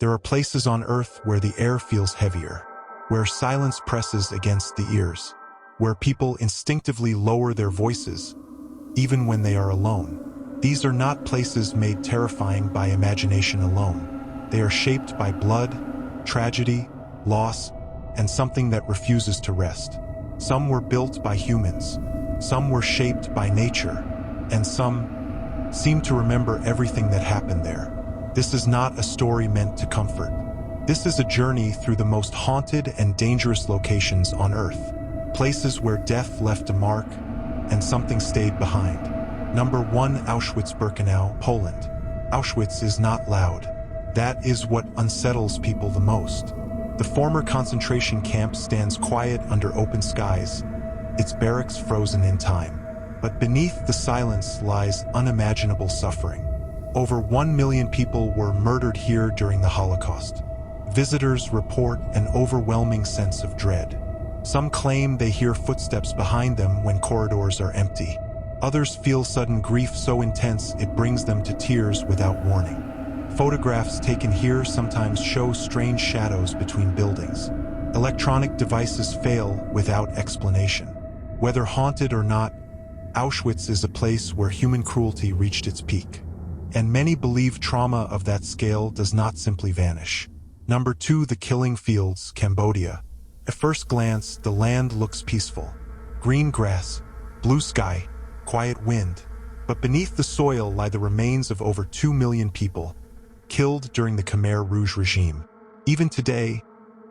There are places on Earth where the air feels heavier, where silence presses against the ears, where people instinctively lower their voices, even when they are alone. These are not places made terrifying by imagination alone. They are shaped by blood, tragedy, loss, and something that refuses to rest. Some were built by humans, some were shaped by nature, and some seem to remember everything that happened there. This is not a story meant to comfort. This is a journey through the most haunted and dangerous locations on Earth. Places where death left a mark and something stayed behind. Number 1, Auschwitz-Birkenau, Poland. Auschwitz is not loud. That is what unsettles people the most. The former concentration camp stands quiet under open skies, its barracks frozen in time. But beneath the silence lies unimaginable suffering. Over 1 million people were murdered here during the Holocaust. Visitors report an overwhelming sense of dread. Some claim they hear footsteps behind them when corridors are empty. Others feel sudden grief so intense it brings them to tears without warning. Photographs taken here sometimes show strange shadows between buildings. Electronic devices fail without explanation. Whether haunted or not, Auschwitz is a place where human cruelty reached its peak. And many believe trauma of that scale does not simply vanish. Number 2, the Killing Fields, Cambodia. At first glance, the land looks peaceful. Green grass, blue sky, quiet wind. But beneath the soil lie the remains of over 2 million people, killed during the Khmer Rouge regime. Even today,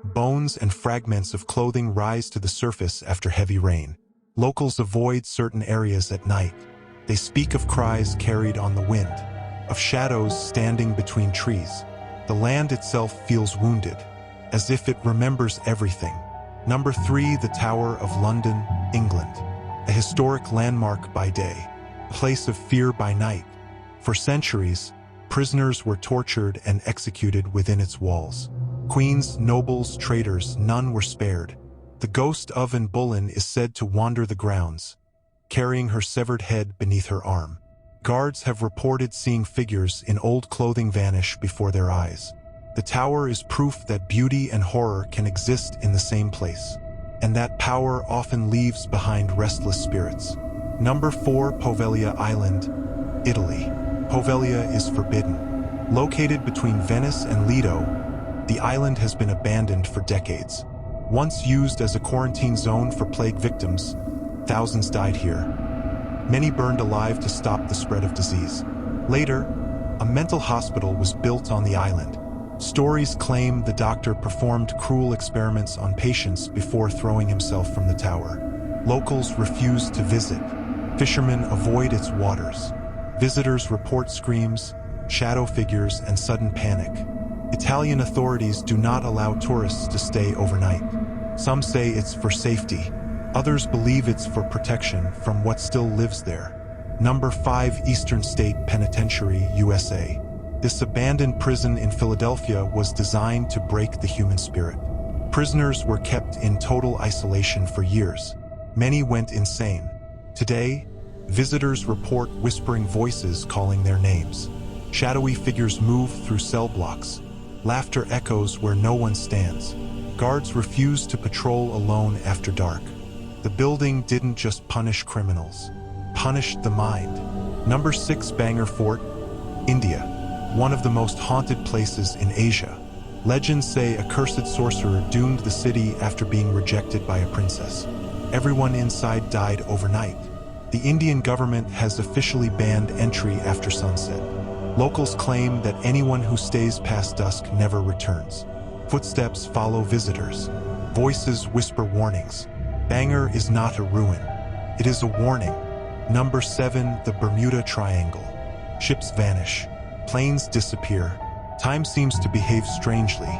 bones and fragments of clothing rise to the surface after heavy rain. Locals avoid certain areas at night. They speak of cries carried on the wind, of shadows standing between trees. The land itself feels wounded, as if it remembers everything. Number 3, the Tower of London, England. A historic landmark by day, a place of fear by night. For centuries, prisoners were tortured and executed within its walls. Queens, nobles, traders, none were spared. The ghost of Anne Boleyn is said to wander the grounds, carrying her severed head beneath her arm. Guards have reported seeing figures in old clothing vanish before their eyes. The tower is proof that beauty and horror can exist in the same place, and that power often leaves behind restless spirits. Number 4, Poveglia Island, Italy. Poveglia is forbidden. Located between Venice and Lido, the island has been abandoned for decades. Once used as a quarantine zone for plague victims, thousands died here. Many burned alive to stop the spread of disease. Later, a mental hospital was built on the island. Stories claim the doctor performed cruel experiments on patients before throwing himself from the tower. Locals refuse to visit. Fishermen avoid its waters. Visitors report screams, shadow figures, and sudden panic. Italian authorities do not allow tourists to stay overnight. Some say it's for safety. Others believe it's for protection from what still lives there. Number 5, Eastern State Penitentiary, USA. This abandoned prison in Philadelphia was designed to break the human spirit. Prisoners were kept in total isolation for years. Many went insane. Today, visitors report whispering voices calling their names. Shadowy figures move through cell blocks. Laughter echoes where no one stands. Guards refuse to patrol alone after dark. The building didn't just punish criminals, punished the mind. Number 6, Bangor Fort, India. One of the most haunted places in Asia. Legends say a cursed sorcerer doomed the city after being rejected by a princess. Everyone inside died overnight. The Indian government has officially banned entry after sunset. Locals claim that anyone who stays past dusk never returns. Footsteps follow visitors. Voices whisper warnings. Bangor is not a ruin. It is a warning. Number 7, the Bermuda Triangle. Ships vanish. Planes disappear. Time seems to behave strangely.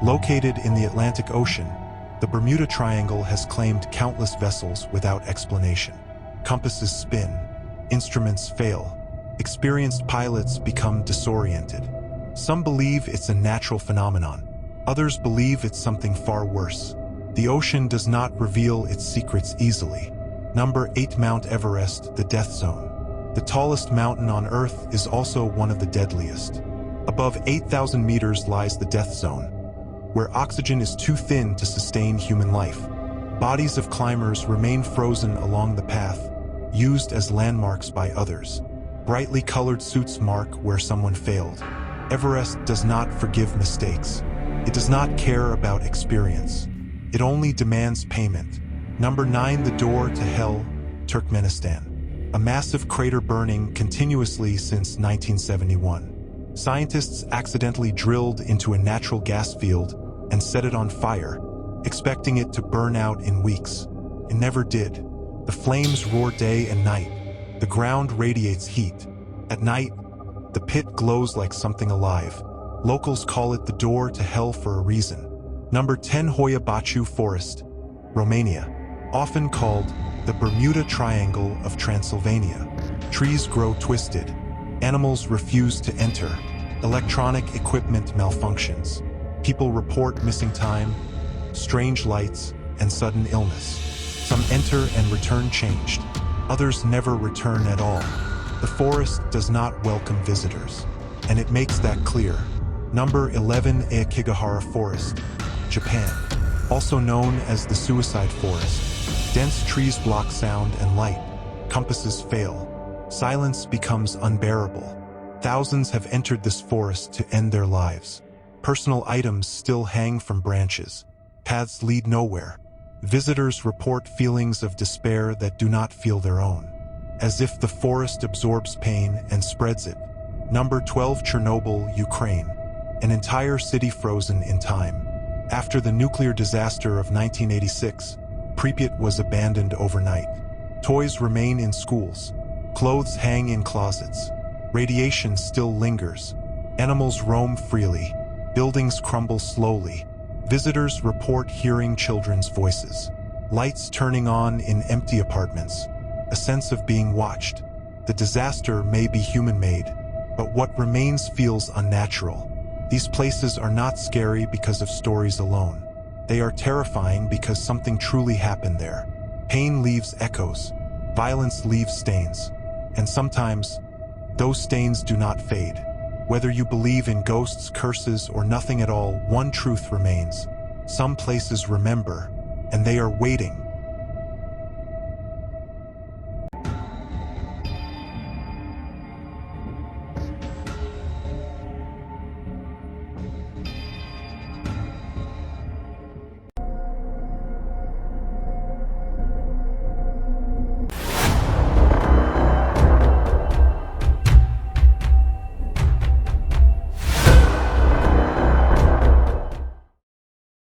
Located in the Atlantic Ocean, the Bermuda Triangle has claimed countless vessels without explanation. Compasses spin. Instruments fail. Experienced pilots become disoriented. Some believe it's a natural phenomenon. Others believe it's something far worse. The ocean does not reveal its secrets easily. Number 8, Mount Everest, the death zone. The tallest mountain on Earth is also one of the deadliest. Above 8,000 meters lies the death zone, where oxygen is too thin to sustain human life. Bodies of climbers remain frozen along the path, used as landmarks by others. Brightly colored suits mark where someone failed. Everest does not forgive mistakes. It does not care about experience. It only demands payment. Number 9, the door to hell, Turkmenistan. A massive crater burning continuously since 1971. Scientists accidentally drilled into a natural gas field and set it on fire, expecting it to burn out in weeks. It never did. The flames roar day and night. The ground radiates heat. At night, the pit glows like something alive. Locals call it the door to hell for a reason. Number 10, Hoia Baciu Forest, Romania. Often called the Bermuda Triangle of Transylvania. Trees grow twisted. Animals refuse to enter. Electronic equipment malfunctions. People report missing time, strange lights, and sudden illness. Some enter and return changed. Others never return at all. The forest does not welcome visitors, and it makes that clear. Number 11, Aokigahara Forest, Japan. Also known as the Suicide Forest. Dense trees block sound and light. Compasses fail. Silence becomes unbearable. Thousands have entered this forest to end their lives. Personal items still hang from branches. Paths lead nowhere. Visitors report feelings of despair that do not feel their own, as if the forest absorbs pain and spreads it. Number 12, Chernobyl, Ukraine. An entire city frozen in time. After the nuclear disaster of 1986, Pripyat was abandoned overnight. Toys remain in schools. Clothes hang in closets. Radiation still lingers. Animals roam freely. Buildings crumble slowly. Visitors report hearing children's voices. Lights turning on in empty apartments. A sense of being watched. The disaster may be human-made, but what remains feels unnatural. These places are not scary because of stories alone. They are terrifying because something truly happened there. Pain leaves echoes. Violence leaves stains. And sometimes, those stains do not fade. Whether you believe in ghosts, curses, or nothing at all, one truth remains. Some places remember, and they are waiting